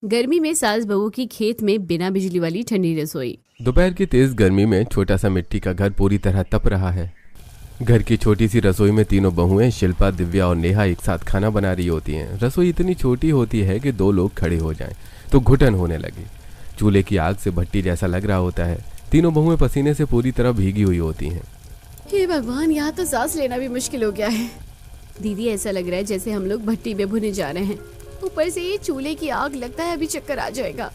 गर्मी में सास बहू की खेत में बिना बिजली वाली ठंडी रसोई। दोपहर की तेज गर्मी में छोटा सा मिट्टी का घर पूरी तरह तप रहा है। घर की छोटी सी रसोई में तीनों बहुएं शिल्पा, दिव्या और नेहा एक साथ खाना बना रही होती हैं। रसोई इतनी छोटी होती है कि दो लोग खड़े हो जाएं तो घुटन होने लगे। चूल्हे की आग से भट्टी जैसा लग रहा होता है। तीनों बहुएं पसीने से पूरी तरह भीगी हुई होती हैं। हे भगवान, यहाँ तो सांस लेना भी मुश्किल हो गया है। दीदी, ऐसा लग रहा है जैसे हम लोग भट्टी में भुने जा रहे हैं। ऊपर से ये चूल्हे की आग, लगता है अभी चक्कर आ जाएगा।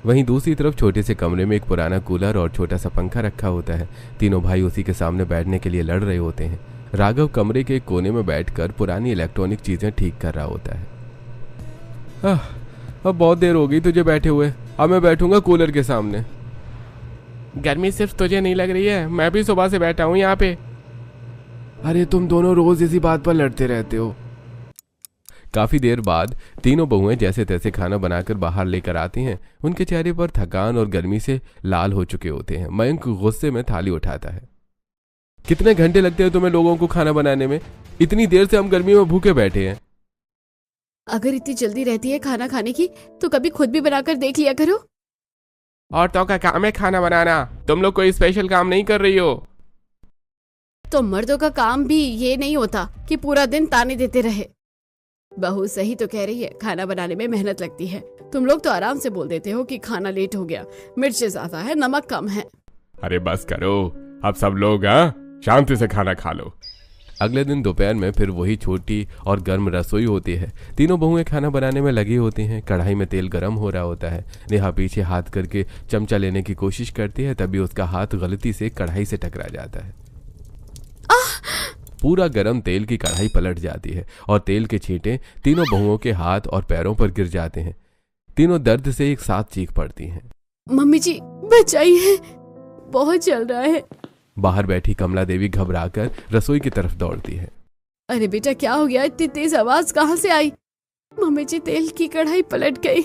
वहीं दूसरी तरफ छोटे से कमरे में एक पुराना कूलर और छोटा सा पंखा रखा होता है। तीनों भाई उसी के सामने बैठने के लिए लड़ रहे होते हैं। राघव कमरे के एक कोने में बैठकर पुरानी इलेक्ट्रॉनिक चीजें ठीक कर रहा होता है। अब बहुत देर हो गई तुझे बैठे हुए, अब मैं बैठूंगा कूलर के सामने। गर्मी सिर्फ तुझे नहीं लग रही है, मैं भी सुबह से बैठा हूँ यहाँ पे। अरे तुम दोनों रोज इसी बात पर लड़ते रहते हो। काफी देर बाद तीनों बहुएं जैसे तैसे खाना बनाकर बाहर लेकर आती हैं। उनके चेहरे पर थकान और गर्मी से लाल हो चुके होते हैं। मयंक गुस्से में थाली उठाता है। कितने घंटे लगते हैं तुम्हें लोगों को खाना बनाने में? इतनी देर से हम गर्मी में भूखे बैठे हैं। अगर इतनी जल्दी रहती है खाना खाने की तो कभी खुद भी बनाकर देख लिया करो। औरतों का काम है खाना बनाना, तुम लोग कोई स्पेशल काम नहीं कर रही हो। तो मर्दों का काम भी ये नहीं होता कि पूरा दिन ताने देते रहे। बहू सही तो कह रही है, खाना बनाने में मेहनत लगती है। तुम लोग तो आराम से बोल देते हो कि खाना लेट हो गया, मिर्चें ज्यादा है, नमक कम है। अरे बस करो, अब सब लोग शांति से खाना खा लो। अगले दिन दोपहर में फिर वही छोटी और गर्म रसोई होती है। तीनों बहुएं खाना बनाने में लगी होती हैं। कढ़ाई में तेल गर्म हो रहा होता है। नेहा पीछे हाथ करके चमचा लेने की कोशिश करती है, तभी उसका हाथ गलती से कढ़ाई से टकरा जाता है। पूरा गरम तेल की कढ़ाई पलट जाती है और तेल के छींटे तीनों बहुओं के हाथ और पैरों पर गिर जाते हैं। तीनों दर्द से एक साथ चीख पड़ती हैं। मम्मी जी बचाइए, बहुत जल रहा है। बाहर बैठी कमला देवी घबराकर रसोई की तरफ दौड़ती है। अरे बेटा, क्या हो गया? इतनी तेज आवाज कहाँ से आई? मम्मी जी, तेल की कढ़ाई पलट गई।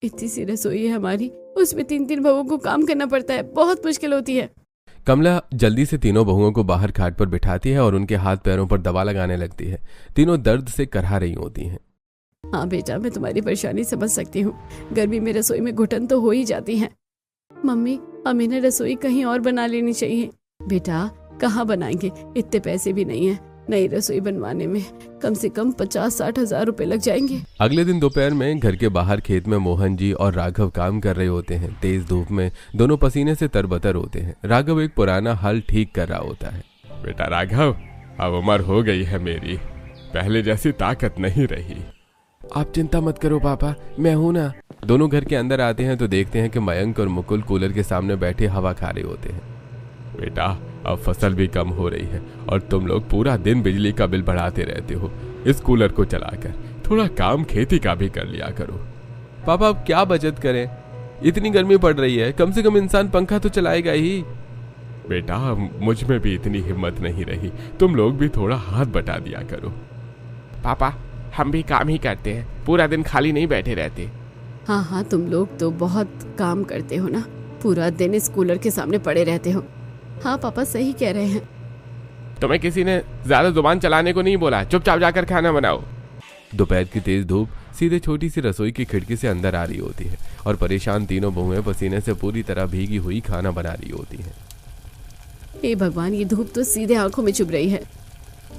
इतनी सी रसोई है हमारी, उसमें 3-3 बहुओं को काम करना पड़ता है, बहुत मुश्किल होती है। कमला जल्दी से तीनों बहुओं को बाहर खाट पर बिठाती है और उनके हाथ पैरों पर दवा लगाने लगती है। तीनों दर्द से करहा रही होती हैं। हाँ बेटा, मैं तुम्हारी परेशानी समझ सकती हूँ। गर्मी में रसोई में घुटन तो हो ही जाती है। मम्मी, हमें ना रसोई कहीं और बना लेनी चाहिए। बेटा, कहाँ बनाएंगे? इतने पैसे भी नहीं है। नई रसोई बनवाने में कम से कम 50-60 हजार रुपए लग जाएंगे। अगले दिन दोपहर में घर के बाहर खेत में मोहन जी और राघव काम कर रहे होते हैं। तेज धूप में दोनों पसीने से तरबतर होते हैं। राघव एक पुराना हल ठीक कर रहा होता है। बेटा राघव, अब उम्र हो गई है मेरी, पहले जैसी ताकत नहीं रही। आप चिंता मत करो पापा, मैं हूं ना। दोनों घर के अंदर आते हैं तो देखते हैं कि मयंक और मुकुल कूलर के सामने बैठे हवा खा रहे होते हैं। बेटा, अब फसल भी कम हो रही है और तुम लोग पूरा दिन बिजली का बिल बढ़ाते रहते हो। इस कूलर को चलाकर थोड़ा काम खेती का भी कर लिया करो। पापा, अब क्या बचत करें? इतनी गर्मी पड़ रही है, कम से कम इंसान पंखा तो चलाएगा ही। बेटा, मुझ में भी इतनी हिम्मत नहीं रही, तुम लोग भी थोड़ा हाथ बटा दिया करो। पापा, हम भी काम ही करते हैं, पूरा दिन खाली नहीं बैठे रहते। हाँ हाँ, तुम लोग तो बहुत काम करते हो ना, पूरा दिन इस कूलर के सामने पड़े रहते हो। हाँ पापा, सही कह रहे हैं। तुम्हें किसी ने ज्यादा जुबान चलाने को नहीं बोला, चुपचाप जाकर खाना बनाओ। दोपहर की तेज धूप सीधे छोटी सी रसोई की खिड़की से अंदर आ रही होती है और परेशान तीनों बहुएं पसीने से पूरी तरह भीगी हुई खाना बना रही होती हैं। हे भगवान, ये धूप तो सीधे आंखों में चुभ रही है।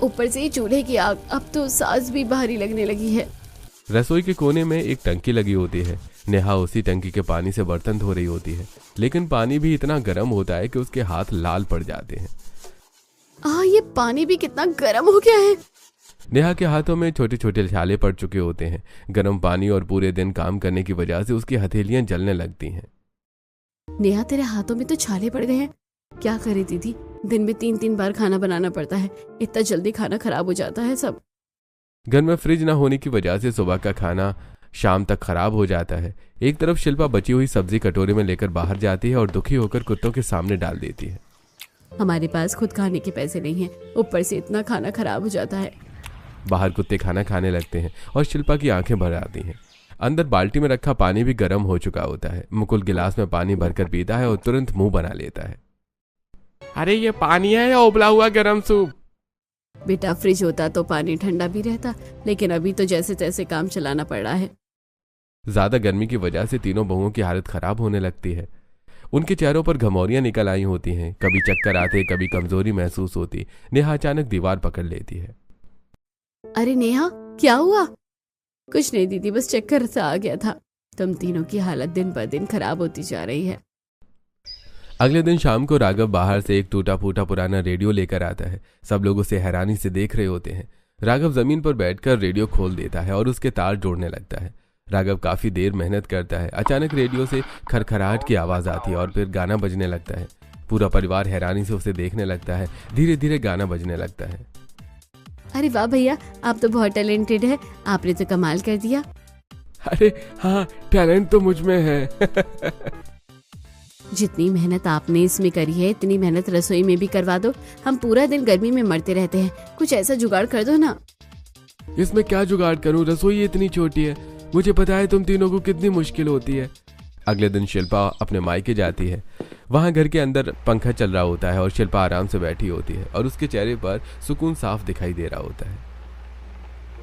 ऊपर से ये चूल्हे की आग, अब तो सांस भी भारी लगने लगी है। रसोई के कोने में एक टंकी लगी होती है। नेहा उसी टंकी के पानी से बर्तन धो रही होती है, लेकिन पानी भी इतना गर्म होता है कि उसके हाथ लाल पड़ जाते हैं। ये पानी भी कितना गर्म हो गया है। नेहा के हाथों में छोटे छोटे छाले पड़ चुके होते हैं। गर्म पानी और पूरे दिन काम करने की वजह से उसकी हथेलियां जलने लगती हैं। नेहा, तेरे हाथों में तो छाले पड़ गए हैं। क्या करे दीदी, दिन में 3-3 बार खाना बनाना पड़ता है, इतना जल्दी खाना खराब हो जाता है सब। घर में फ्रिज न होने की वजह से सुबह का खाना शाम तक खराब हो जाता है। एक तरफ शिल्पा बची हुई सब्जी कटोरे में लेकर बाहर जाती है और दुखी होकर कुत्तों के सामने डाल देती है। हमारे पास खुद खाने के पैसे नहीं हैं, ऊपर से इतना खाना खराब हो जाता है। बाहर कुत्ते खाना खाने लगते हैं और शिल्पा की आंखें भर आती हैं। अंदर बाल्टी में रखा पानी भी गर्म हो चुका होता है। मुकुल गिलास में पानी भरकर पीता है और तुरंत मुंह बना लेता है। अरे ये पानी है या उबला हुआ गरम सूप? बेटा, फ्रिज होता तो पानी ठंडा भी रहता, लेकिन अभी तो जैसे तैसे काम चलाना पड़ रहा है। ज्यादा गर्मी की वजह से तीनों बहुओं की हालत खराब होने लगती है। उनके चेहरों पर घमौरियां निकल आई होती हैं, कभी चक्कर आते, कभी कमजोरी महसूस होती। नेहा अचानक दीवार पकड़ लेती है। अरे नेहा, क्या हुआ? कुछ नहीं दीदी, बस चक्कर सा आ गया था। तुम तीनों की हालत दिन ब दिन खराब होती जा रही है। अगले दिन शाम को राघव बाहर से एक टूटा फूटा पुराना रेडियो लेकर आता है। सब लोग उसे हैरानी से देख रहे होते हैं। राघव जमीन पर बैठकर रेडियो खोल देता है और उसके तार जोड़ने लगता है। राघव काफी देर मेहनत करता है। अचानक रेडियो से खरखराहट की आवाज आती है और फिर गाना बजने लगता है। पूरा परिवार हैरानी से उसे देखने लगता है। धीरे धीरे गाना बजने लगता है। अरे वाह भैया, आप तो बहुत टैलेंटेड है, आपने तो कमाल कर दिया। अरे हाँ, टैलेंट तो मुझ में है। जितनी मेहनत आपने इसमें करी है, इतनी मेहनत रसोई में भी करवा दो। हम पूरा दिन गर्मी में मरते रहते हैं, कुछ ऐसा जुगाड़ कर दो ना। इसमें क्या जुगाड़ करूं, रसोई इतनी छोटी है। मुझे पता है तुम तीनों को कितनी मुश्किल होती है। अगले दिन शिल्पा अपने मायके जाती है। वहां घर के अंदर पंखा चल रहा होता है और शिल्पा आराम से बैठी होती है और उसके चेहरे पर सुकून साफ दिखाई दे रहा होता है।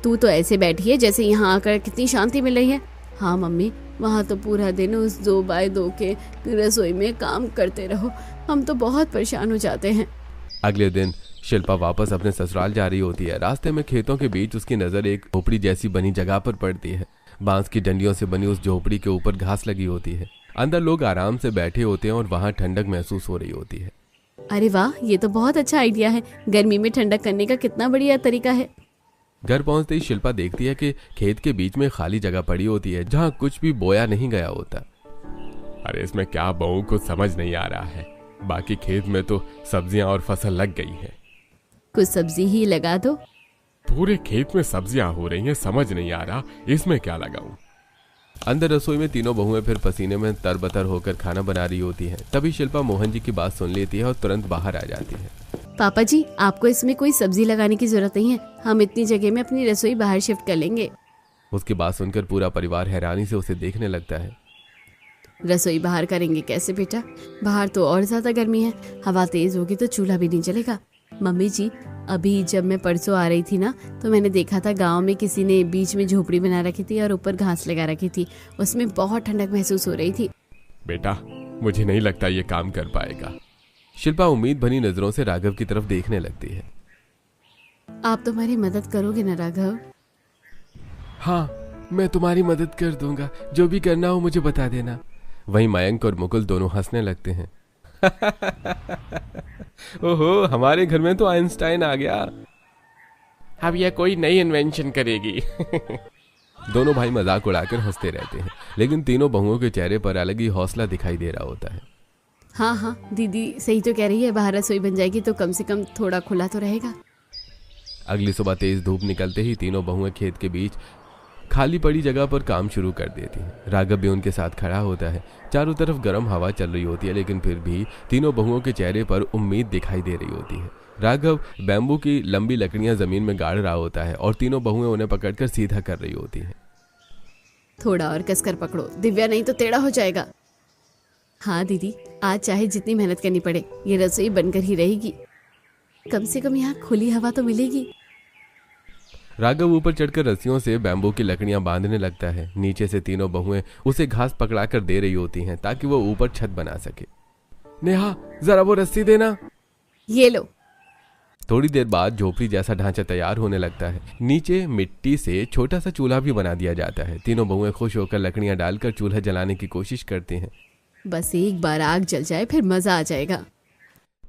तू तो ऐसे बैठी है जैसे यहाँ आकर कितनी शांति मिल रही है। हाँ मम्मी, वहाँ तो पूरा दिन उस 2x2 के रसोई में काम करते रहो, हम तो बहुत परेशान हो जाते हैं। अगले दिन शिल्पा वापस अपने ससुराल जा रही होती है। रास्ते में खेतों के बीच उसकी नजर एक झोपड़ी जैसी बनी जगह पर पड़ती है। बांस की डंडियों से बनी उस झोपड़ी के ऊपर घास लगी होती है। अंदर लोग आराम से बैठे होते हैं और वहां ठंडक महसूस हो रही होती है। अरे वाह, ये तो बहुत अच्छा आइडिया है। गर्मी में ठंडक करने का कितना बढ़िया तरीका है। घर पहुंचते ही शिल्पा देखती है कि खेत के बीच में खाली जगह पड़ी होती है जहां कुछ भी बोया नहीं गया होता। अरे इसमें क्या बोऊं, कुछ समझ नहीं आ रहा है। बाकी खेत में तो सब्जियां और फसल लग गई है। कुछ सब्जी ही लगा दो। पूरे खेत में सब्जियां हो रही हैं, समझ नहीं आ रहा इसमें क्या लगाऊं। अंदर रसोई में तीनों बहुएं फिर पसीने में तरबतर होकर खाना बना रही होती हैं। तभी शिल्पा मोहन जी की बात सुन लेती है और तुरंत बाहर आ जाती है। पापा जी, आपको इसमें कोई सब्जी लगाने की जरूरत नहीं है, हम इतनी जगह में अपनी रसोई बाहर शिफ्ट कर लेंगे। उसकी बात सुनकर पूरा परिवार हैरानी से उसे देखने लगता है। रसोई बाहर करेंगे कैसे बेटा? बाहर तो और ज्यादा गर्मी है, हवा तेज होगी तो चूल्हा भी नहीं चलेगा। मम्मी जी, अभी जब मैं परसों आ रही थी ना, तो मैंने देखा था गांव में किसी ने बीच में झोपड़ी बना रखी थी और ऊपर घास लगा रखी थी। उसमें बहुत ठंडक महसूस हो रही थी। बेटा, मुझे नहीं लगता ये काम कर पाएगा। शिल्पा उम्मीद भरी नजरों से राघव की तरफ देखने लगती है। आप तुम्हारी मदद करोगे ना राघव? हाँ, मैं तुम्हारी मदद कर दूंगा, जो भी करना हो मुझे बता देना। वहीं मयंक और मुकुल दोनों हंसने लगते हैं। ओहो, हमारे घर में तो आइंस्टाइन आ गया। अब यह कोई नई इन्वेंशन करेगी। दोनों भाई मजाक उड़ाकर हंसते रहते हैं, लेकिन तीनों बहुओं के चेहरे पर अलग ही हौसला दिखाई दे रहा होता है। हाँ हाँ, दीदी सही तो कह रही है, बाहर रसोई बन जाएगी तो कम से कम थोड़ा खुला तो रहेगा। अगली सुबह तेज धूप निकलते ही तीनों बहुएं खेत के बीच खाली पड़ी जगह पर काम शुरू कर देती हैं। राघव भी उनके साथ खड़ा होता है। चारों तरफ गर्म हवा चल रही होती है, लेकिन फिर भी तीनों बहुओं के चेहरे पर उम्मीद दिखाई दे रही होती है। राघव बैम्बू की लंबी लकड़ियां जमीन में गाड़ रहा होता है और तीनों बहुएं उन्हें पकड़कर सीधा कर रही होती हैं। थोड़ा और कसकर पकड़ो दिव्या, नहीं तो टेढ़ा हो जाएगा। हाँ दीदी, आज चाहे जितनी मेहनत करनी पड़े, ये रसोई बनकर ही रहेगी। कम से कम यहाँ खुली हवा तो मिलेगी। राघव ऊपर चढ़कर रस्सियों से बैम्बू की लकड़ियां बांधने लगता है। नीचे से तीनों बहुएं उसे घास पकड़ाकर दे रही होती हैं ताकि वो ऊपर छत बना सके। नेहा, जरा वो रस्सी देना। ये लो। थोड़ी देर बाद झोपड़ी जैसा ढांचा तैयार होने लगता है। नीचे मिट्टी से छोटा सा चूल्हा भी बना दिया जाता है। तीनों बहुएं खुश होकर लकड़ियां डालकर चूल्हा जलाने की कोशिश करती हैं। बस एक बार आग जल जाए फिर मजा आ जाएगा।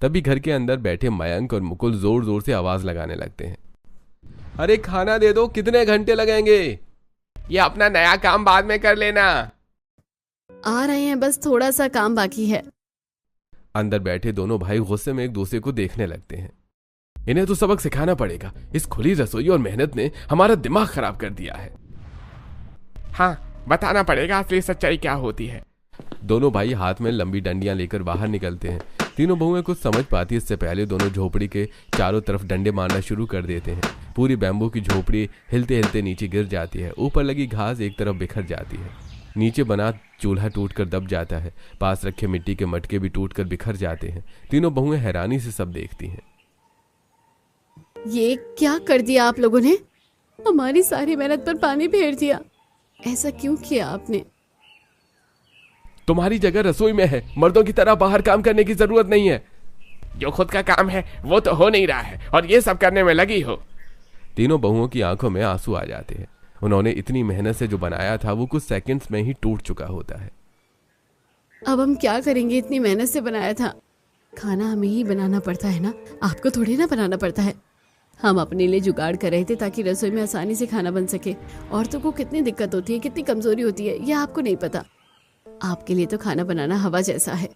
तभी घर के अंदर बैठे मयंक और मुकुल जोर जोर से आवाज लगाने लगते हैं। अरे खाना दे दो, कितने घंटे लगेंगे? ये अपना नया काम बाद में कर लेना। आ रहे हैं, बस थोड़ा सा काम बाकी है। अंदर बैठे दोनों भाई गुस्से में एक दूसरे को देखने लगते हैं। इन्हें तो सबक सिखाना पड़ेगा। इस खुली रसोई और मेहनत ने हमारा दिमाग खराब कर दिया है। हाँ, बताना पड़ेगा असली सच्चाई क्या होती है। दोनों भाई हाथ में लंबी डंडियां लेकर बाहर निकलते हैं। तीनों बहुएं कुछ समझ पाती इससे पहले दोनों झोपड़ी के चारों तरफ डंडे मारना शुरू कर देते हैं। पूरी बैम्बू की झोपड़ी हिलते हिलते नीचे गिर जाती है। ऊपर लगी घास एक तरफ बिखर जाती है। नीचे बना चूल्हा टूटकर दब जाता है। पास रखे मिट्टी के मटके भी टूटकर बिखर जाते हैं। तीनों बहुएं हैरानी से सब देखती हैं। ये क्या कर दिया आप लोगों ने? हमारी सारी मेहनत पर पानी फेर दिया। ऐसा क्यों किया आपने? तुम्हारी जगह रसोई में है, मर्दों की तरह बाहर काम करने की जरूरत नहीं है। जो खुद का काम है वो तो हो नहीं रहा है और ये सब करने में लगी हो। तीनों बहुओं की आंखों में आंसू आ जाते हैं। उन्होंने इतनी मेहनत से जो बनाया था वो कुछ सेकंड्स में ही टूट चुका होता है। अब हम क्या करेंगे? इतनी मेहनत से बनाया था। खाना हमें ही बनाना पड़ता है ना, आपको थोड़ी ना बनाना पड़ता है। हम अपने लिए जुगाड़ कर रहे थे ताकि रसोई में आसानी से खाना बन सके। औरतों को कितनी दिक्कत होती है, कितनी कमजोरी होती है, यह आपको नहीं पता। आपके लिए तो खाना बनाना हवा जैसा है।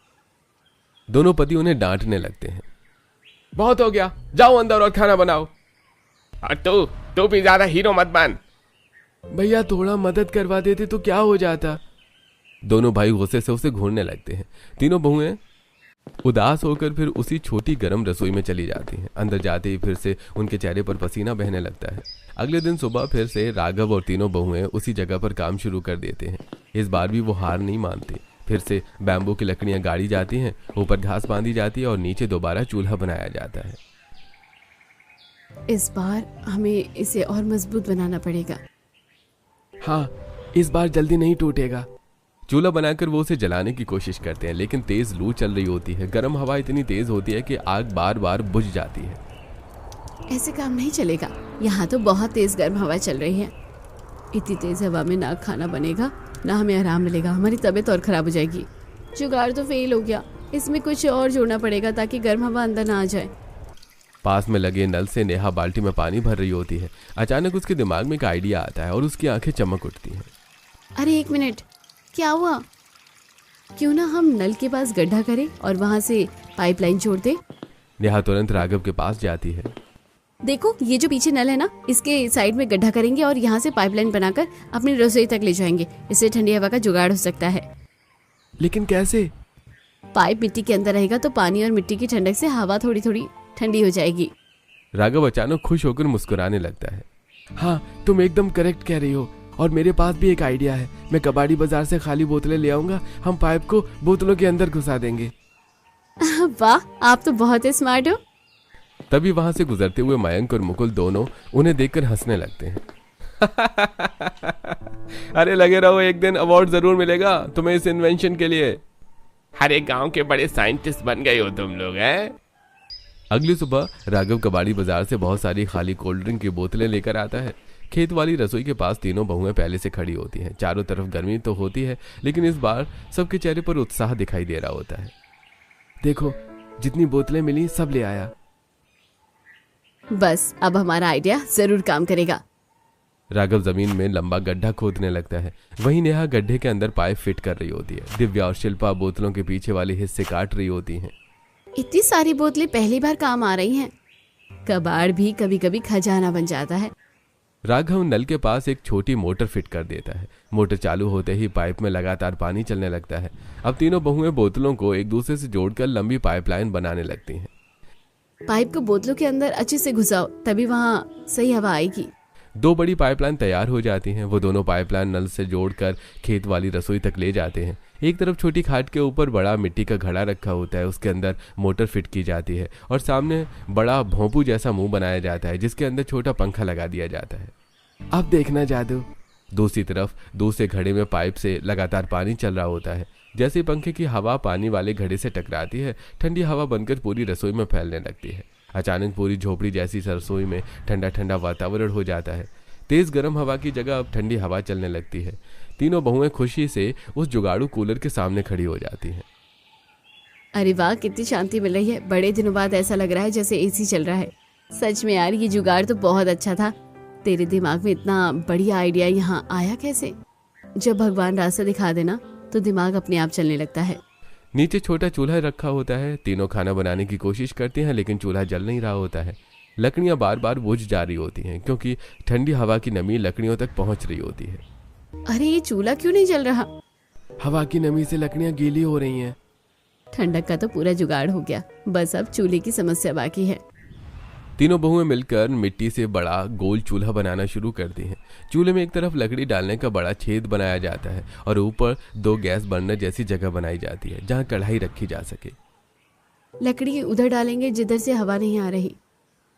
दोनों पति उन्हें डांटने लगते हैं। बहुत हो गया, जाओ अंदर और खाना बनाओ। और तू भी ज्यादा हीरो मत बन। भैया थोड़ा मदद करवा देते तो क्या हो जाता। दोनों भाई गुस्से से उसे घूरने लगते हैं। तीनों बहुएं उदास होकर फिर उसी छोटी गर्म रसोई में चली जाती हैं। अंदर जाते ही फिर से उनके चेहरे पर पसीना बहने लगता है। अगले दिन सुबह फिर से राघव और तीनों बहुएं उसी जगह पर काम शुरू कर देते हैं। इस बार भी वो हार नहीं मानते। फिर से बैम्बू की लकड़ियां गाड़ी जाती हैं, ऊपर घास बांधी जाती है और नीचे दोबारा चूल्हा बनाया जाता है। इस बार हमें इसे और मजबूत बनाना पड़ेगा। हाँ, इस बार जल्दी नहीं टूटेगा। चूल्हा बनाकर वो उसे जलाने की कोशिश करते हैं, लेकिन तेज लू चल रही होती है। गर्म हवा इतनी तेज होती है कि आग बार बार बुझ जाती है। ऐसे काम नहीं चलेगा, यहाँ तो बहुत तेज गर्म हवा चल रही है। इतनी तेज हवा में ना खाना बनेगा ना हमें आराम मिलेगा, हमारी तबीयत और खराब हो जाएगी। जुगाड़ तो फेल हो गया, इसमें कुछ और जोड़ना पड़ेगा ताकि गर्म हवा अंदर ना आ जाए। पास में लगे नल से नेहा बाल्टी में पानी भर रही होती है। अचानक उसके दिमाग में एक आइडिया आता है और उसकी आंखें चमक उठती हैं। अरे एक मिनट, क्या हुआ? क्यों ना हम नल के पास गड्ढा करें और वहां से पाइपलाइन जोड़ दें। नेहा तुरंत राघव के पास जाती है। देखो, ये जो पीछे नल है ना, इसके साइड में गड्ढा करेंगे और यहाँ से पाइपलाइन बनाकर अपनी रसोई तक ले जाएंगे। इससे ठंडी हवा का जुगाड़ हो सकता है। लेकिन कैसे? पाइप मिट्टी के अंदर रहेगा तो पानी और मिट्टी की ठंडक से हवा थोड़ी थोड़ी ठंडी हो जाएगी। राघव अचानक खुश होकर मुस्कुराने लगता है। हाँ, तुम एकदम करेक्ट कह रही हो और मेरे पास भी एक आइडिया है। मैं कबाड़ी बाजार से खाली बोतलें ले आऊंगा, हम पाइप को बोतलों के अंदर घुसा देंगे। वाह, आप तो बहुत ही स्मार्ट हो। तभी वहां से गुजरते हुए मयंक और मुकुल दोनों उन्हें देखकर हंसने लगते हैं। अरे लगे रहो, एक दिन अवार्ड जरूर मिलेगा तुम्हें इस इन्वेंशन के लिए। हर एक गांव के बड़े साइंटिस्ट बन गए हो तुम लोग, हैं? अगली सुबह राघव कबाड़ी बाजार से बहुत सारी खाली कोल्ड ड्रिंक की बोतलें लेकर आता है। खेत वाली रसोई के पास तीनों बहुएं पहले से खड़ी होती हैं। चारों तरफ गर्मी तो होती है, लेकिन इस बार सबके चेहरे पर उत्साह दिखाई दे रहा होता है। देखो, जितनी बोतलें मिली सब ले आया। बस अब हमारा आइडिया जरूर काम करेगा। राघव जमीन में लंबा गड्ढा खोदने लगता है। वहीं नेहा गड्ढे के अंदर पाइप फिट कर रही होती है। दिव्या और शिल्पा बोतलों के पीछे वाले हिस्से काट रही होती हैं। इतनी सारी बोतलें पहली बार काम आ रही हैं। कबाड़ भी कभी कभी खजाना बन जाता है। राघव नल के पास एक छोटी मोटर फिट कर देता है। मोटर चालू होते ही पाइप में लगातार पानी चलने लगता है। अब तीनों बहुएं बोतलों को एक दूसरे से जोड़कर लंबी पाइपलाइन बनाने लगती हैं। पाइप को बोतलों के अंदर अच्छे से घुसाओ, तभी वहाँ सही हवा आएगी। 2 बड़ी पाइपलाइन तैयार हो जाती हैं। वो दोनों पाइपलाइन नल से जोड़कर खेत वाली रसोई तक ले जाते हैं। एक तरफ छोटी खाट के ऊपर बड़ा मिट्टी का घड़ा रखा होता है, उसके अंदर मोटर फिट की जाती है और सामने बड़ा भोंपू जैसा मुंह बनाया जाता है जिसके अंदर छोटा पंखा लगा दिया जाता है। अब देखना जादू। दूसरी तरफ दूसरे घड़े में पाइप से लगातार पानी चल रहा होता है। जैसे ही पंखे की हवा पानी वाले घड़े से टकराती है, ठंडी हवा बनकर पूरी रसोई में फैलने लगती है। अचानक पूरी झोपड़ी जैसी रसोई में ठंडा ठंडा वातावरण हो जाता है। तेज गर्म हवा की जगह अब ठंडी हवा चलने लगती है। तीनों बहुएं खुशी से उस जुगाड़ू कूलर के सामने खड़ी हो जाती हैं। अरे वाह, कितनी शांति मिल रही है। बड़े दिनों बाद ऐसा लग रहा है जैसे एसी चल रहा है। सच में यार, ये जुगाड़ तो बहुत अच्छा था। तेरे दिमाग में इतना बढ़िया आइडिया यहाँ आया कैसे? जब भगवान रास्ता दिखा देना तो दिमाग अपने आप चलने लगता है। नीचे छोटा चूल्हा रखा होता है। तीनों खाना बनाने की कोशिश करती हैं, लेकिन चूल्हा जल नहीं रहा होता है। लकड़ियां बार बार बुझ जा रही होती हैं क्योंकि ठंडी हवा की नमी लकड़ियों तक पहुंच रही होती है। अरे ये चूल्हा क्यों नहीं जल रहा? हवा की नमी से लकड़ियां गीली हो रही हैं। ठंडक का तो पूरा जुगाड़ हो गया, बस अब चूल्हे की समस्या बाकी है। तीनों बहुएं मिलकर मिट्टी से बड़ा गोल चूल्हा बनाना शुरू करती हैं। चूल्हे में एक तरफ लकड़ी डालने का बड़ा छेद बनाया जाता है और ऊपर 2 गैस बर्नर जैसी जगह बनाई जाती है जहां कढ़ाई रखी जा सके। लकड़ी उधर डालेंगे जिधर से हवा नहीं आ रही।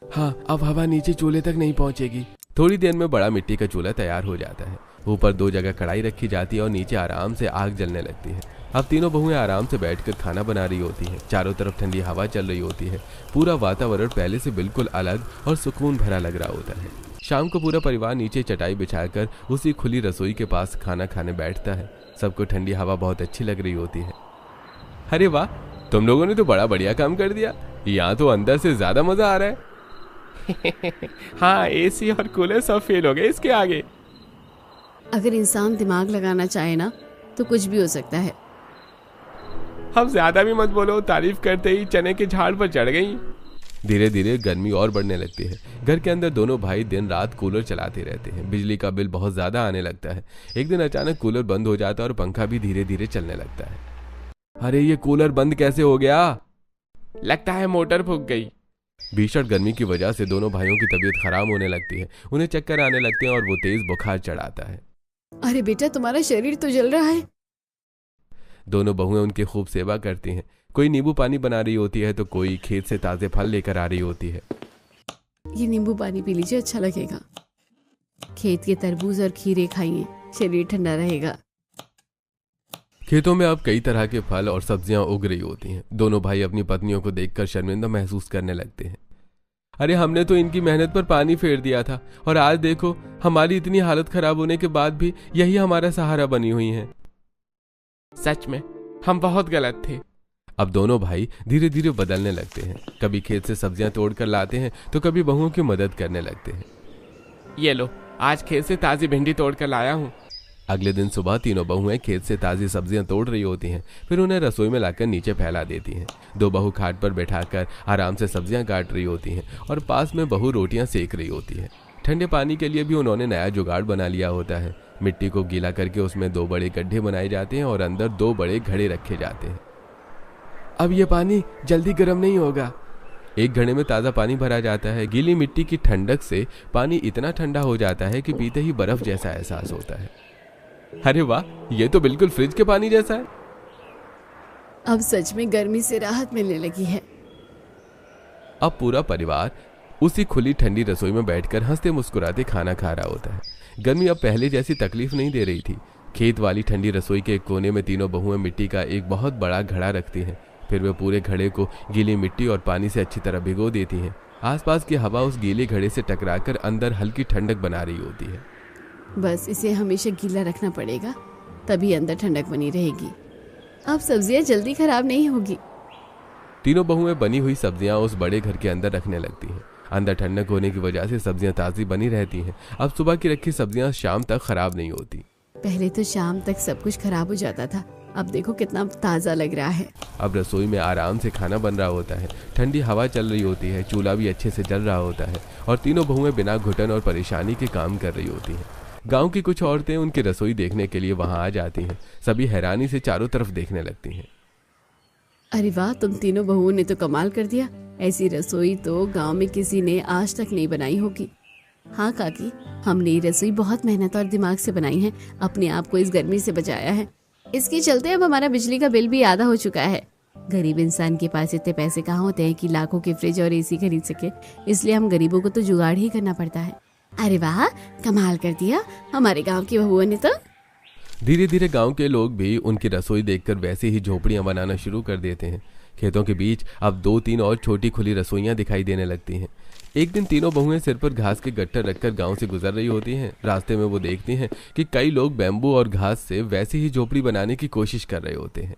हाँ, अब हवा नीचे चूल्हे तक नहीं पहुंचेगी। थोड़ी देर में बड़ा मिट्टी का चूल्हा तैयार हो जाता है। ऊपर 2 जगह कढ़ाई रखी जाती है और नीचे आराम से आग जलने लगती है। अब तीनों बहुएं आराम से बैठकर खाना बना रही होती हैं। चारों तरफ ठंडी हवा चल रही होती है। पूरा वातावरण पहले से बिल्कुल अलग और सुकून भरा लग रहा होता है। शाम को पूरा परिवार नीचे चटाई बिछाकर उसी खुली रसोई के पास खाना खाने बैठता है। सबको ठंडी हवा बहुत अच्छी लग रही होती है। अरे वाह, तुम लोगों ने तो बड़ा बढ़िया काम कर दिया। यहाँ तो अंदर से ज्यादा मजा आ रहा है। हाँ, एसी और कूलर सब फेल हो गए इसके आगे। अगर इंसान दिमाग लगाना चाहे ना तो कुछ भी हो सकता है। अब ज्यादा भी मत बोलो, तारीफ करते ही चने के झाड़ पर चढ़ गई। धीरे धीरे गर्मी और बढ़ने लगती है। घर के अंदर दोनों भाई दिन रात कूलर चलाते रहते हैं। बिजली का बिल बहुत ज्यादा आने लगता है। एक दिन अचानक कूलर बंद हो जाता है और पंखा भी धीरे धीरे चलने लगता है। अरे ये कूलर बंद कैसे हो गया? लगता है मोटर फूक गई। भीषण गर्मी की वजह से दोनों भाइयों की तबीयत खराब होने लगती है। उन्हें चक्कर आने लगते हैं और वो तेज बुखार चढ़ाता है। अरे बेटा, तुम्हारा शरीर तो जल रहा है। दोनों बहुएं उनकी खूब सेवा करती हैं। कोई नींबू पानी बना रही होती है तो कोई खेत से ताजे फल लेकर आ रही होती है। ये नींबू पानी पी लीजिए, अच्छा लगेगा। खेत के तरबूज और खीरे खाइए, शरीर ठंडा रहेगा। खेतों में अब कई तरह के फल और सब्जियां उग रही होती हैं। दोनों भाई अपनी पत्नियों को देखकर शर्मिंदा महसूस करने लगते हैं। अरे हमने तो इनकी मेहनत पर पानी फेर दिया था और आज देखो हमारी इतनी हालत खराब होने के बाद भी यही हमारा सहारा बनी हुई हैं। सच में हम बहुत गलत थे। अब दोनों भाई धीरे धीरे बदलने लगते हैं। कभी खेत से सब्जियां तोड़कर लाते हैं तो कभी बहुओं की मदद करने लगते हैं। ये लो, आज खेत से ताजी भिंडी तोड़कर लाया हूँ। अगले दिन सुबह तीनों बहुएं खेत से ताजी सब्जियां तोड़ रही होती हैं। फिर उन्हें रसोई में लाकर नीचे फैला देती हैं। 2 बहू खाट पर बैठाकर आराम से सब्जियां काट रही होती हैं और पास में बहू रोटियां सेक रही होती है। ठंडे पानी के लिए भी उन्होंने नया जुगाड़ बना लिया होता है। मिट्टी को गीला करके उसमें 2 बड़े गड्ढे बनाए जाते हैं और अंदर 2 बड़े घड़े रखे जाते हैं। अब ये पानी जल्दी गर्म नहीं होगा। एक घड़े में ताज़ा पानी भरा जाता है। गीली मिट्टी की ठंडक से पानी इतना ठंडा हो जाता है कि पीते ही बर्फ जैसा एहसास होता है। अरे वाह, ये तो बिल्कुल फ्रिज के पानी जैसा है। अब सच में गर्मी से राहत मिलने लगी है। अब पूरा परिवार उसी खुली ठंडी रसोई में बैठकर हंसते मुस्कुराते खाना खा रहा होता है। गर्मी अब पहले जैसी तकलीफ नहीं दे रही थी। खेत वाली ठंडी रसोई के एक कोने में तीनों बहुएं मिट्टी का एक बहुत बड़ा घड़ा रखती हैं। फिर वे पूरे घड़े को गीली मिट्टी और पानी से अच्छी तरह भिगो देती हैं। आसपास की हवा उस गीले घड़े से टकराकर अंदर हल्की ठंडक बना रही होती है। बस इसे हमेशा गीला रखना पड़ेगा, तभी अंदर ठंडक बनी रहेगी। अब सब्जियां जल्दी खराब नहीं होगी। तीनों बहुएं बनी हुई सब्जियां उस बड़े घर के अंदर रखने लगती हैं। अंदर ठंडक होने की वजह से सब्जियां ताज़ी बनी रहती हैं। अब सुबह की रखी सब्जियां शाम तक खराब नहीं होती। पहले तो शाम तक सब कुछ खराब हो जाता था, अब देखो कितना ताज़ा लग रहा है। अब रसोई में आराम से खाना बन रहा होता है। ठंडी हवा चल रही होती है। चूल्हा भी अच्छे से जल रहा होता है और तीनों बहुएं बिना घुटन और परेशानी के काम कर रही होती हैं। गांव की कुछ औरतें उनकी रसोई देखने के लिए वहां आ जाती हैं। सभी हैरानी से चारों तरफ देखने लगती हैं। अरे वाह, तुम तीनों बहुओं ने तो कमाल कर दिया। ऐसी रसोई तो गांव में किसी ने आज तक नहीं बनाई होगी। हाँ काकी, हमने ये रसोई बहुत मेहनत और दिमाग से बनाई है। अपने आप को इस गर्मी से बचाया है। इसके चलते अब हमारा बिजली का बिल भी आधा हो चुका है। गरीब इंसान के पास इतने पैसे कहाँ होते हैं कि लाखों के फ्रिज और एसी खरीद सके, इसलिए हम गरीबों को तो जुगाड़ ही करना पड़ता है। अरे वाह, कमाल कर दिया हमारे गांव की बहुओं ने तो। धीरे धीरे गांव के लोग भी उनकी रसोई देखकर वैसे ही झोपड़ियां बनाना शुरू कर देते हैं। खेतों के बीच अब 2-3 और छोटी खुली रसोइयां दिखाई देने लगती हैं। एक दिन तीनों बहुएं सिर पर घास के गट्ठर रखकर गांव से गुजर रही होती हैं। रास्ते में वो देखती हैं कि कई लोग बैम्बू और घास से वैसी ही झोपड़ी बनाने की कोशिश कर रहे होते हैं।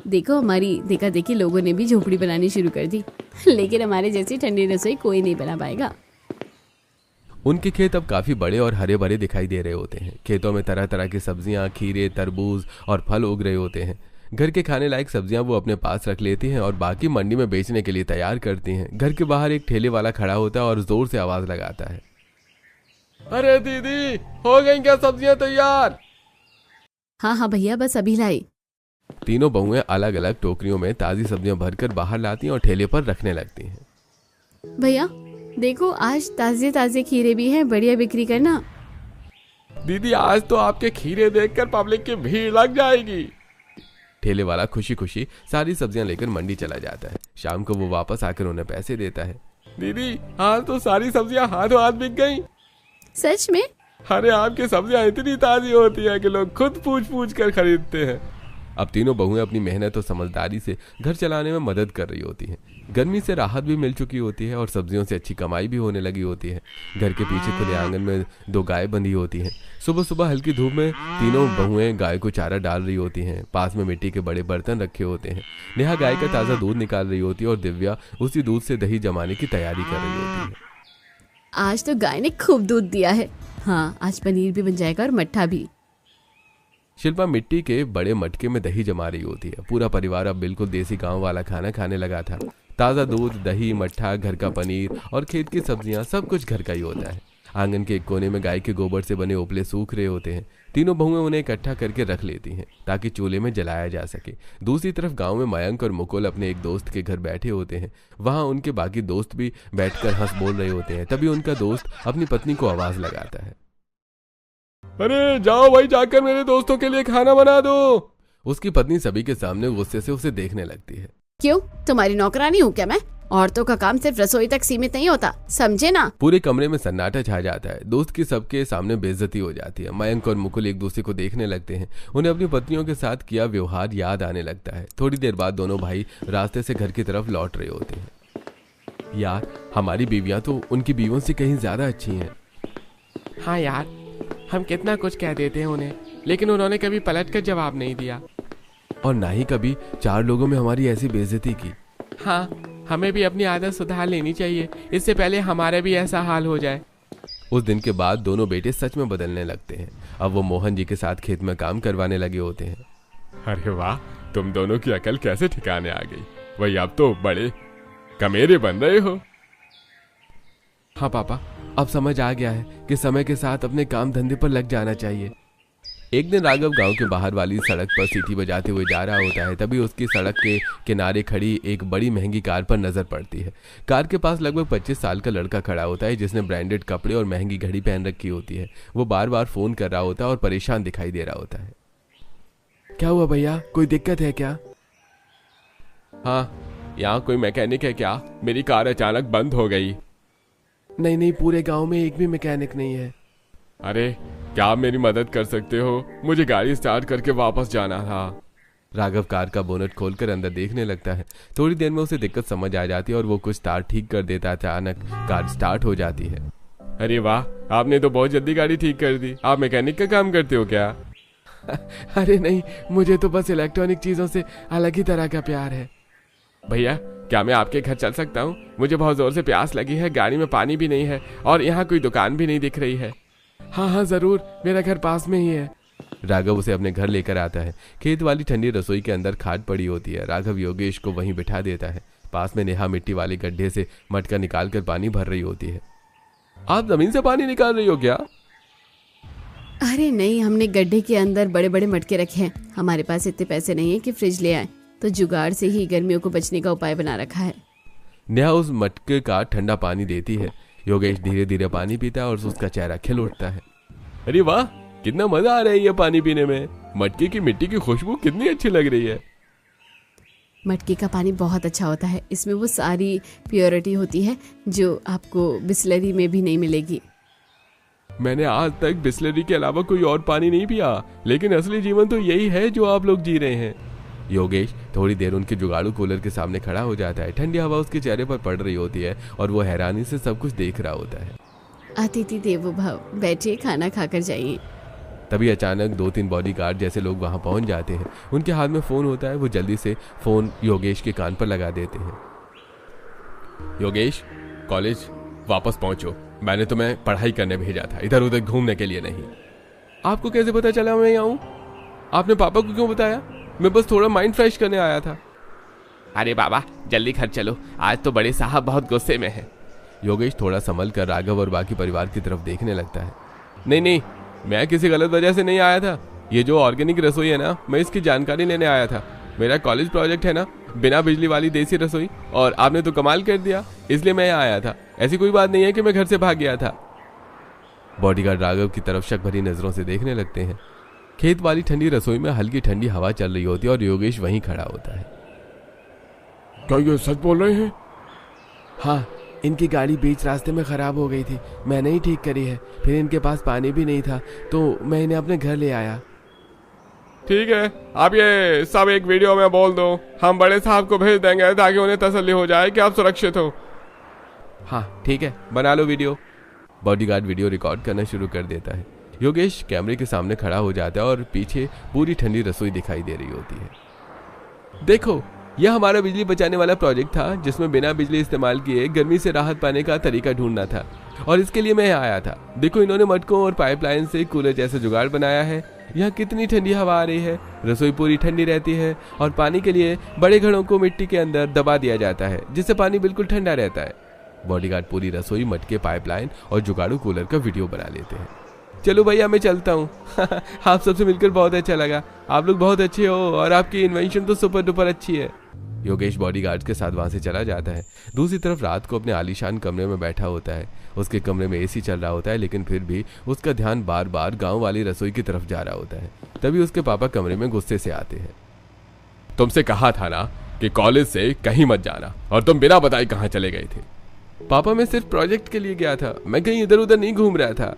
देखो, हमारी देखा देखी लोगों ने भी झोपड़ी बनानी शुरू कर दी, लेकिन हमारे जैसी ठंडी रसोई कोई नहीं बना पाएगा। उनके खेत अब काफी बड़े और हरे भरे दिखाई दे रहे होते हैं। खेतों में तरह तरह की सब्जियां, खीरे, तरबूज और फल उग रहे होते हैं। घर के खाने लायक सब्जियां वो अपने पास रख लेती हैं और बाकी मंडी में बेचने के लिए तैयार करती हैं। घर के बाहर एक ठेले वाला खड़ा होता है और जोर से आवाज लगाता है, अरे दीदी, हो गई क्या सब्जियां तैयार? हाँ हाँ भैया, बस अभी लाई। तीनों बहुएं अलग अलग टोकरियों में ताजी सब्जियां भरकर बाहर लाती हैं और ठेले पर रखने लगती हैं। भैया देखो, आज ताजे ताजे खीरे भी हैं, बढ़िया बिक्री करना। दीदी, आज तो आपके खीरे देखकर पब्लिक की भीड़ लग जाएगी। ठेले वाला खुशी खुशी सारी सब्जियां लेकर मंडी चला जाता है। शाम को वो वापस आकर उन्हें पैसे देता है। दीदी, आज तो सारी सब्जियां हाथों हाथ बिक गई। सच में? अरे आपकी सब्जियां इतनी ताजी होती है कि लोग खुद पूछ पूछ कर खरीदते हैं। अब तीनों बहुएं अपनी मेहनत और समझदारी से घर चलाने में मदद कर रही होती हैं। गर्मी से राहत भी मिल चुकी होती है और सब्जियों से अच्छी कमाई भी होने लगी होती है। घर के पीछे खुले आंगन में 2 गाय बंधी होती हैं। सुबह सुबह हल्की धूप में तीनों बहुएं गाय को चारा डाल रही होती हैं। पास में मिट्टी के बड़े बर्तन रखे होते हैं। नेहा गाय का ताज़ा दूध निकाल रही होती है और दिव्या उसी दूध से दही जमाने की तैयारी कर रही होती है। आज तो गाय ने खूब दूध दिया है। हाँ, आज पनीर भी बन जाएगा और मट्ठा भी। शिल्पा मिट्टी के बड़े मटके में दही जमा रही होती है। पूरा परिवार अब बिल्कुल देसी गांव वाला खाना खाने लगा था। ताज़ा दूध, दही, मट्ठा, घर का पनीर और खेत की सब्जियां, सब कुछ घर का ही होता है। आंगन के एक कोने में गाय के गोबर से बने उपले सूख रहे होते हैं। तीनों बहुएं उन्हें इकट्ठा करके रख लेती हैं ताकि चूल्हे में जलाया जा सके। दूसरी तरफ गांव में मयंक और मुकुल अपने एक दोस्त के घर बैठे होते हैं। वहां उनके बाकी दोस्त भी बैठकर हंस बोल रहे होते हैं। तभी उनका दोस्त अपनी पत्नी को आवाज लगाता है, अरे जाओ भाई, जाकर मेरे दोस्तों के लिए खाना बना दो। उसकी पत्नी सभी के सामने गुस्से से उसे देखने लगती है। क्यों, तुम्हारी नौकरानी हूँ क्या मैं? औरतों का काम सिर्फ रसोई तक सीमित नहीं होता, समझे ना? पूरे कमरे में सन्नाटा छा जाता है। दोस्त की सबके सामने बेइज्जती हो जाती है। मयंक और मुकुल एक दूसरे को देखने लगते हैं। उन्हें अपनी पत्नियों के साथ किया व्यवहार याद आने लगता है। थोड़ी देर बाद दोनों भाई रास्ते से घर की तरफ लौट रहे होते हैं। यार, हमारी बीवियां तो उनकी बीवियों से कहीं ज्यादा अच्छी हैं। हाँ यार, हम कितना कुछ कह देते हैं उन्हें, लेकिन उन्होंने कभी पलट कर जवाब नहीं दिया और ना ही कभी 4 लोगों में हमारी ऐसी बेइज्जती की। हाँ, हमें भी अपनी आदत सुधार लेनी चाहिए, इससे पहले हमारे भी ऐसा हाल हो जाए। उस दिन के बाद दोनों बेटे सच में बदलने लगते हैं। अब वो मोहन जी के साथ खेत में काम करवाने लगे होते हैं। अरे वाह, तुम दोनों की अकल कैसे ठिकाने आ गई। वही अब तो बड़े कमेरे बन रहे हो। हाँ पापा, अब समझ आ गया है कि समय के साथ अपने काम धंधे पर लग जाना चाहिए। एक दिन राघव गांव के बाहर वाली सड़क पर सीटी बजाते हुए जा रहा होता है। तभी उसकी सड़क के किनारे खड़ी एक बड़ी महंगी कार पर नजर पड़ती है। कार के पास लगभग 25 साल का लड़का खड़ा होता है जिसने ब्रांडेड कपड़े और महंगी घड़ी पहन रखी होती है। वो बार बार फोन कर रहा होता है और परेशान दिखाई दे रहा होता है। क्या हुआ भैया, कोई दिक्कत है क्या? हाँ, यहाँ कोई मैकेनिक है क्या? मेरी कार अचानक बंद हो गई। नहीं, पूरे गांव में एक भी मैकेनिक नहीं है। अरे, क्या आप मेरी मदद कर सकते हो? मुझे गाड़ी स्टार्ट करके वापस जाना था। राघव कार का बोनट खोलकर अंदर देखने लगता है। थोड़ी देर में उसे दिक्कत समझ आ जाती है और वो कुछ तार ठीक कर देता है। अचानक कार स्टार्ट हो जाती है। अरे वाह, आपने तो बहुत जल्दी गाड़ी ठीक कर दी। आप मैकेनिक का काम करते हो क्या? अरे नहीं, मुझे तो बस इलेक्ट्रॉनिक चीजों से अलग ही तरह का प्यार है। भैया, क्या मैं आपके घर चल सकता हूँ? मुझे बहुत जोर से प्यास लगी है, गाड़ी में पानी भी नहीं है और यहाँ कोई दुकान भी नहीं दिख रही है। हाँ जरूर, मेरा घर पास में ही है। राघव उसे अपने घर लेकर आता है। खेत वाली ठंडी रसोई के अंदर खाट पड़ी होती है। राघव योगेश को वहीं बिठा देता है। पास में नेहा मिट्टी वाले गड्ढे से मटका निकालकर पानी भर रही होती है। आप जमीन से पानी निकाल रही हो क्या? अरे नहीं, हमने गड्ढे के अंदर बड़े बड़े मटके रखे हैं। हमारे पास इतने पैसे नहीं है कि फ्रिज ले आए, तो जुगाड़ से ही गर्मियों को बचने का उपाय बना रखा है। नेहा उस मटके का ठंडा पानी देती है। योगेश धीरे धीरे पानी पीता है और उसका चेहरा खिल उठता है। अरे वाह, कितना मजा आ रहा है ये पानी पीने में। मटके की मिट्टी की खुशबू कितनी अच्छी लग रही है। मटके का पानी बहुत अच्छा होता है। इसमें वो सारी प्योरिटी होती है जो आपको बिस्लरी में भी नहीं मिलेगी। मैंने आज तक बिस्लरी के अलावा कोई और पानी नहीं पिया, लेकिन असली जीवन तो यही है जो आप लोग जी रहे हैं। योगेश थोड़ी देर उनके जुगाड़ू कूलर के सामने खड़ा हो जाता है। ठंडी हवा उसके चेहरे पर पड़ रही होती है और वो हैरानी से सब कुछ देख रहा होता है। अतिथि देवो भव, बैठिए, खाना खाकर जाइए। तभी अचानक 2-3 बॉडीगार्ड जैसे लोग वहां पहुंच जाते हैं। उनके हाथ में फोन होता है। वो जल्दी से फोन योगेश के कान पर लगा देते हैं। योगेश, कॉलेज वापस पहुंचो। मैंने तुम्हें पढ़ाई करने भेजा था, इधर उधर घूमने के लिए नहीं। आपको कैसे पता चला मैं यहाँ हूँ? आपने पापा को क्यों बताया? मैं बस थोड़ा माइंड फ्रेश करने आया था। अरे बाबा, जल्दी घर चलो, आज तो बड़े साहब बहुत गुस्से में हैं। योगेश थोड़ा संभल कर राघव और बाकी परिवार की तरफ देखने लगता है। नहीं, मैं किसी गलत वजह से नहीं आया था। ये जो ऑर्गेनिक रसोई है ना, मैं इसकी जानकारी लेने आया था। मेरा कॉलेज प्रोजेक्ट है ना, बिना बिजली वाली देसी रसोई, और आपने तो कमाल कर दिया, इसलिए मैं यहाँ आया था। ऐसी कोई बात नहीं है कि मैं घर से भाग गया था। बॉडीगार्ड राघव की तरफ शक भरी नजरों से देखने लगते हैं। खेत वाली ठंडी रसोई में हल्की ठंडी हवा चल रही होती है और योगेश वहीं खड़ा होता है। क्या ये सच बोल रहे हैं? हाँ, इनकी गाड़ी बीच रास्ते में ख़राब हो गई थी, मैंने ही ठीक करी है। फिर इनके पास पानी भी नहीं था तो मैं इन्हें अपने घर ले आया। ठीक है, आप ये सब एक वीडियो में बोल दो, हम बड़े साहब को भेज देंगे ताकि उन्हें तसल्ली हो जाए कि आप सुरक्षित हो। हाँ ठीक है, बना लो वीडियो। बॉडीगार्ड वीडियो रिकॉर्ड करना शुरू कर देता है। योगेश कैमरे के सामने खड़ा हो जाता है और पीछे पूरी ठंडी रसोई दिखाई दे रही होती है। देखो, यह हमारा बिजली बचाने वाला प्रोजेक्ट था जिसमें बिना बिजली इस्तेमाल किए गर्मी से राहत पाने का तरीका ढूंढना था और इसके लिए मैं आया था। देखो, इन्होंने मटकों और पाइपलाइन से कूलर जैसा जुगाड़ बनाया है। यहाँ कितनी ठंडी हवा आ रही है, रसोई पूरी ठंडी रहती है और पानी के लिए बड़े घड़ों को मिट्टी के अंदर दबा दिया जाता है जिससे पानी बिल्कुल ठंडा रहता है। बॉडीगार्ड पूरी रसोई, मटके, पाइपलाइन और जुगाड़ू कूलर का वीडियो बना लेते हैं। चलो भैया, मैं चलता हूँ। आप सबसे मिलकर बहुत अच्छा लगा, आप लोग बहुत अच्छे हो और आपकी इन्वेंशन तो सुपर डुपर अच्छी है। योगेश बॉडीगार्ड के साथ वहां से चला जाता है। दूसरी तरफ रात को अपने आलीशान कमरे में बैठा होता है। उसके कमरे में एसी चल रहा होता है लेकिन फिर भी उसका ध्यान बार बार गांव वाली रसोई की तरफ जा रहा होता है। तभी उसके पापा कमरे में गुस्से से आते हैं। तुमसे कहा था ना कि कॉलेज से कहीं मत जाना, और तुम बिना बताए कहाँ चले गए थे? पापा, मैं सिर्फ प्रोजेक्ट के लिए गया था, मैं कहीं इधर उधर नहीं घूम रहा था।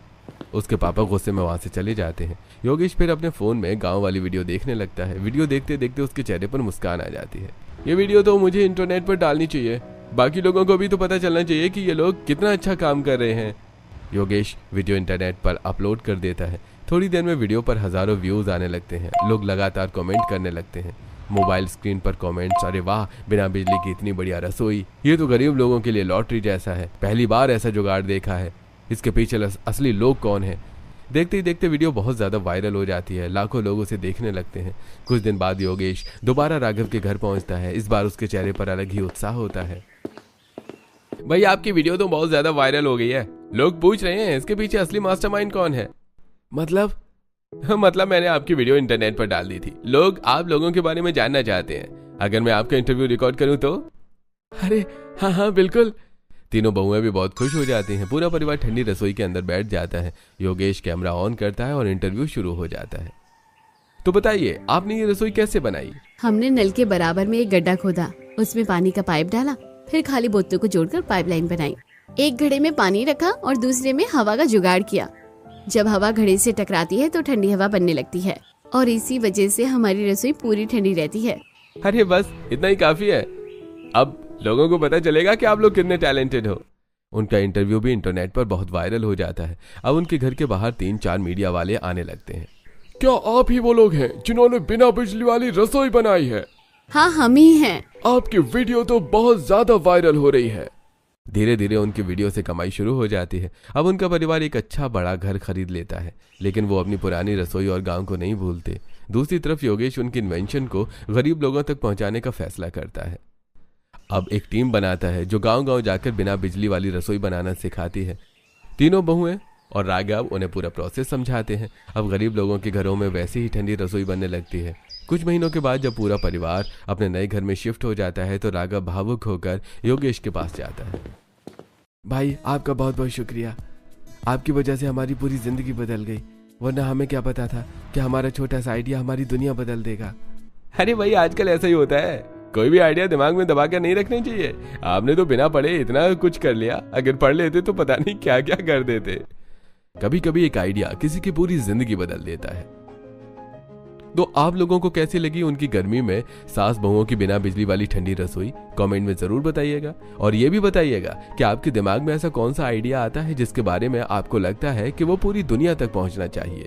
उसके पापा गुस्से में वहां से चले जाते हैं। योगेश फिर अपने फोन में गांव वाली वीडियो देखने लगता है। वीडियो देखते देखते उसके चेहरे पर मुस्कान आ जाती है। ये वीडियो तो मुझे इंटरनेट पर डालनी चाहिए, बाकी लोगों को भी तो पता चलना चाहिए कि ये लोग कितना अच्छा काम कर रहे हैं। योगेश वीडियो इंटरनेट पर अपलोड कर देता है। थोड़ी देर में वीडियो पर हजारों व्यूज आने लगते हैं। लोग लगातार कमेंट करने लगते हैं। मोबाइल स्क्रीन पर कमेंट्स, अरे वाह, बिना बिजली की इतनी बढ़िया रसोई, ये तो गरीब लोगों के लिए लॉटरी जैसा है, पहली बार ऐसा जुगाड़ देखा है, इसके पीछे असली लोग कौन है। देखते ही देखते वीडियो बहुत ज्यादा वायरल हो जाती है। लाखों लोग उसे देखने लगते हैं। कुछ दिन बाद योगेश दोबारा राघव के घर पहुंचता है। इस बार उसके चेहरे पर अलग ही उत्साह होता है। भाई, आपकी वीडियो तो बहुत ज्यादा वायरल हो गई है, लोग पूछ रहे हैं इसके पीछे असली मास्टरमाइंड कौन है। मतलब मैंने आपकी वीडियो इंटरनेट पर डाल दी थी, लोग आप लोगों के बारे में जानना चाहते हैं। अगर मैं आपका इंटरव्यू रिकॉर्ड करूं तो? अरे हाँ बिल्कुल। तीनों बहुएं भी बहुत खुश हो जाती हैं। पूरा परिवार ठंडी रसोई के अंदर बैठ जाता है। योगेश कैमरा ऑन करता है और इंटरव्यू शुरू हो जाता है। तो बताइए, आपने ये रसोई कैसे बनाई? हमने नल के बराबर में एक गड्ढा खोदा, उसमें पानी का पाइप डाला, फिर खाली बोतलों को जोड़कर पाइपलाइन बनाई। एक घड़े में पानी रखा और दूसरे में हवा का जुगाड़ किया। जब हवा घड़े से टकराती है तो ठंडी हवा बनने लगती है और इसी वजह से हमारी रसोई पूरी ठंडी रहती है। अरे बस इतना ही काफी है, अब लोगों को पता चलेगा कि आप लोग कितने टैलेंटेड हो। उनका इंटरव्यू भी इंटरनेट पर बहुत वायरल हो जाता है। अब उनके घर के बाहर 3-4 मीडिया वाले आने लगते हैं। क्या आप ही वो लोग हैं जिन्होंने बिना बिजली वाली रसोई बनाई है? हाँ, हम ही हैं। आपकी वीडियो तो बहुत ज्यादा वायरल हो रही है। धीरे धीरे उनकी वीडियो से कमाई शुरू हो जाती है। अब उनका परिवार एक अच्छा बड़ा घर खरीद लेता है, लेकिन वो अपनी पुरानी रसोई और गांव को नहीं भूलते। दूसरी तरफ योगेश उनकी इन्वेंशन को गरीब लोगों तक पहुंचाने का फैसला करता है। अब एक टीम बनाता है जो गांव गांव जाकर बिना बिजली वाली रसोई बनाना सिखाती है। तीनों बहुएं और राघव उन्हें पूरा प्रोसेस समझाते हैं। अब गरीब लोगों के घरों में वैसी ही ठंडी रसोई बनने लगती है। कुछ महीनों के बाद जब पूरा परिवार अपने नए घर में शिफ्ट हो जाता है तो राघव भावुक होकर योगेश के पास जाता है। भाई, आपका बहुत बहुत शुक्रिया, आपकी वजह से हमारी पूरी जिंदगी बदल गई, वरना हमें क्या पता था कि हमारा छोटा सा आइडिया हमारी दुनिया बदल देगा। अरे भाई, आजकल ऐसा ही होता है, कोई भी आइडिया दिमाग में दबा कर नहीं रखनी चाहिए। आपने तो बिना पढ़े इतना कुछ कर लिया, अगर पढ़ लेते तो पता नहीं क्या क्या कर देते। कभी कभी एक आइडिया किसी की पूरी जिंदगी बदल देता है। तो आप लोगों को कैसी लगी उनकी गर्मी में सास बहुओं की बिना बिजली वाली ठंडी रसोई? कमेंट में जरूर बताइएगा और ये भी बताइएगा कि आपके दिमाग में ऐसा कौन सा आइडिया आता है जिसके बारे में आपको लगता है कि वो पूरी दुनिया तक पहुंचना चाहिए।